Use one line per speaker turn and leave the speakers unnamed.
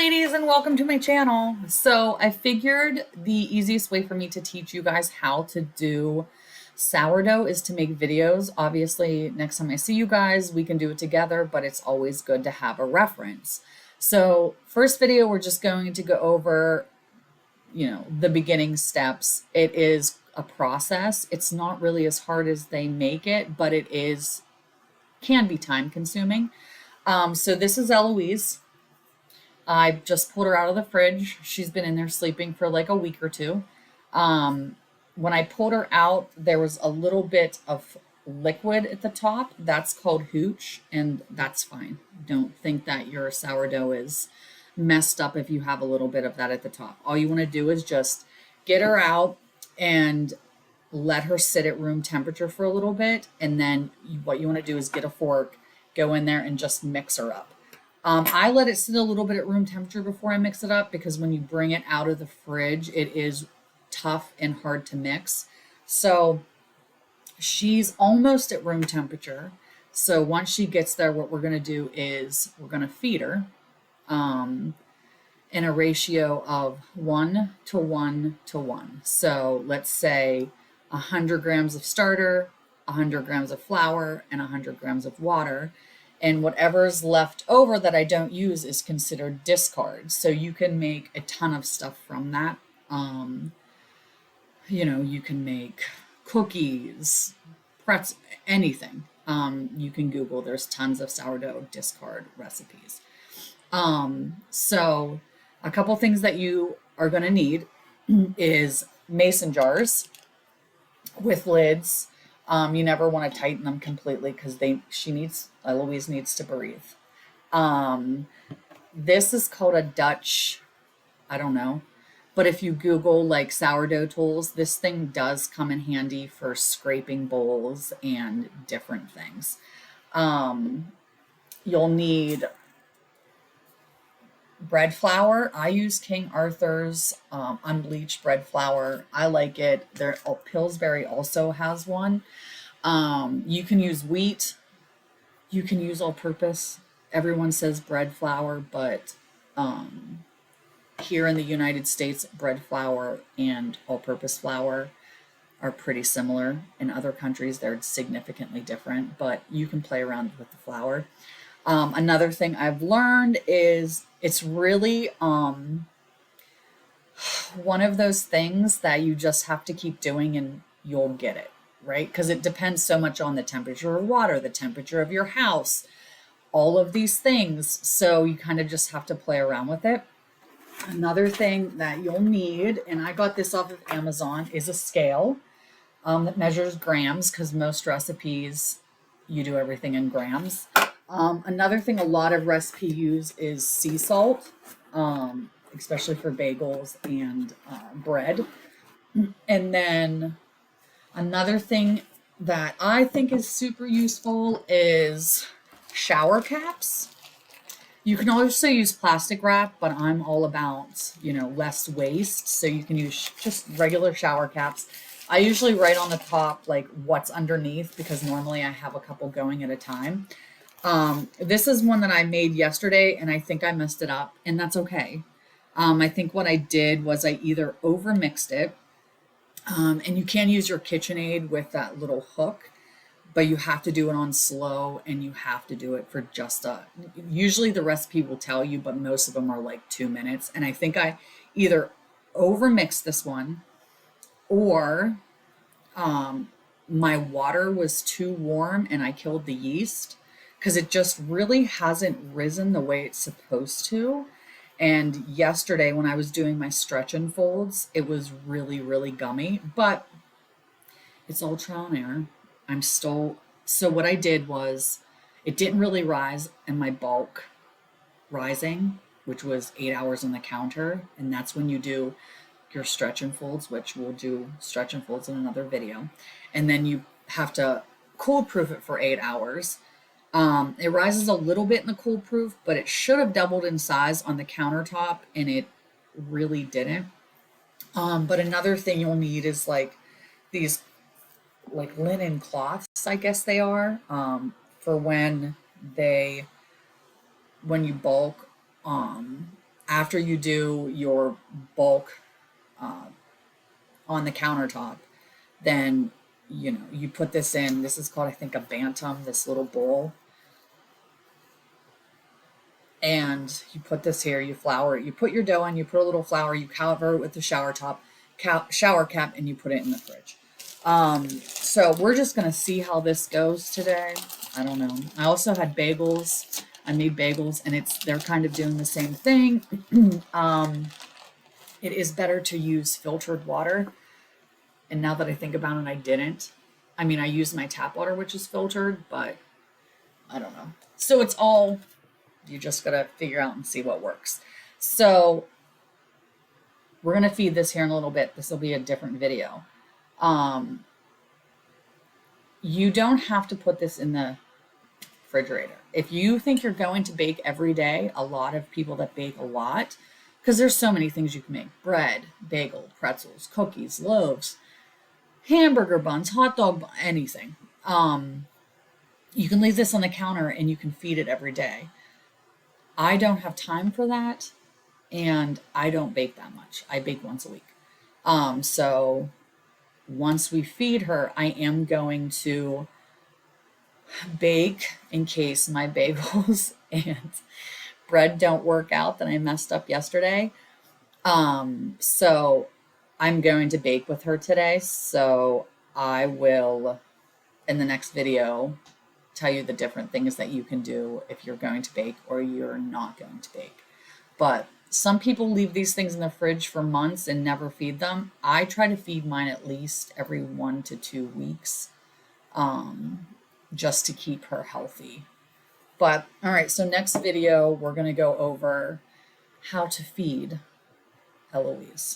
ladies, and welcome to my channel. So I figured the easiest way for me to teach you guys how to do sourdough is to make videos. Obviously, next time I see you guys, we can do it together, but it's always good to have a reference. So first video, we're just going to go over, the beginning steps. It is a process. It's not really as hard as they make it, but can be time consuming. So this is Eloise. I just pulled her out of the fridge. She's been in there sleeping for like a week or two. When I pulled her out, there was a little bit of liquid at the top. That's called hooch, and that's fine. Don't think that your sourdough is messed up if you have a little bit of that at the top. All you want to do is just get her out and let her sit at room temperature for a little bit. And then what you want to do is get a fork, go in there and just mix her up. I let it sit a little bit at room temperature before I mix it up because when you bring it out of the fridge, it is tough and hard to mix. So she's almost at room temperature. So once she gets there, what we're going to do is we're going to feed her in a ratio of 1 to 1 to 1. So let's say 100 grams of starter, 100 grams of flour, and 100 grams of water. And whatever's left over that I don't use is considered discard. So you can make a ton of stuff from that. You can make cookies, pretzels, anything. You can Google, there's tons of sourdough discard recipes. So a couple things that you are going to need is mason jars with lids. You never want to tighten them completely because Eloise needs to breathe. This is called a Dutch, I don't know, but if you Google like sourdough tools, this thing does come in handy for scraping bowls and different things. You'll need bread flour. I use King Arthur's unbleached bread flour. I like it. Pillsbury also has one. You can use wheat. You can use all-purpose. Everyone says bread flour, but here in the United States, bread flour and all-purpose flour are pretty similar. In other countries, they're significantly different, but you can play around with the flour. Another thing I've learned is it's really one of those things that you just have to keep doing and you'll get it, right? Because it depends so much on the temperature of water, the temperature of your house, all of these things. So you kind of just have to play around with it. Another thing that you'll need, and I got this off of Amazon, is a scale that measures grams because most recipes, you do everything in grams. Another thing a lot of recipes use is sea salt, especially for bagels and bread. And then another thing that I think is super useful is shower caps. You can also use plastic wrap, but I'm all about, less waste. So you can use just regular shower caps. I usually write on the top like what's underneath because normally I have a couple going at a time. This is one that I made yesterday and I think I messed it up, and that's okay. I think what I did was I either overmixed it, and you can use your KitchenAid with that little hook, but you have to do it on slow and you have to do it for usually the recipe will tell you, but most of them are like 2 minutes. And I think I either overmixed this one or, my water was too warm and I killed the yeast, because it just really hasn't risen the way it's supposed to. And yesterday when I was doing my stretch and folds, it was really, really gummy, but it's all trial and error. So what I did was it didn't really rise in my bulk rising, which was 8 hours on the counter. And that's when you do your stretch and folds, which we'll do stretch and folds in another video. And then you have to cold proof it for 8 hours. It rises a little bit in the cold proof, but it should have doubled in size on the countertop, and it really didn't. But another thing you'll need is like these like linen cloths, I guess they are, for when you bulk after you do your bulk on the countertop, then you put this in. This is called, I think, a bantam, this little bowl. And you put this here, you flour it, you put your dough in, you put a little flour, you cover it with the shower cap, and you put it in the fridge. So we're just gonna see how this goes today. I don't know. I also had bagels. I made bagels, and they're kind of doing the same thing. It is better to use filtered water. And now that I think about it, I didn't. I mean, I used my tap water, which is filtered, but I don't know. So it's all, you just gotta figure out and see what works. So we're gonna feed this here in a little bit. This will be a different video. You don't have to put this in the refrigerator. If you think you're going to bake every day, a lot of people that bake a lot, because there's so many things you can make: bread, bagel, pretzels, cookies, loaves, hamburger buns, hot dog, anything. You can leave this on the counter and you can feed it every day. I don't have time for that, and I don't bake that much. I bake once a week. So once we feed her, I am going to bake in case my bagels and bread don't work out that I messed up yesterday. So I'm going to bake with her today. So I will, in the next video, tell you the different things that you can do if you're going to bake or you're not going to bake. But some people leave these things in the fridge for months and never feed them. I try to feed mine at least every 1 to 2 weeks, just to keep her healthy. But all right, so next video, we're going to go over how to feed Eloise.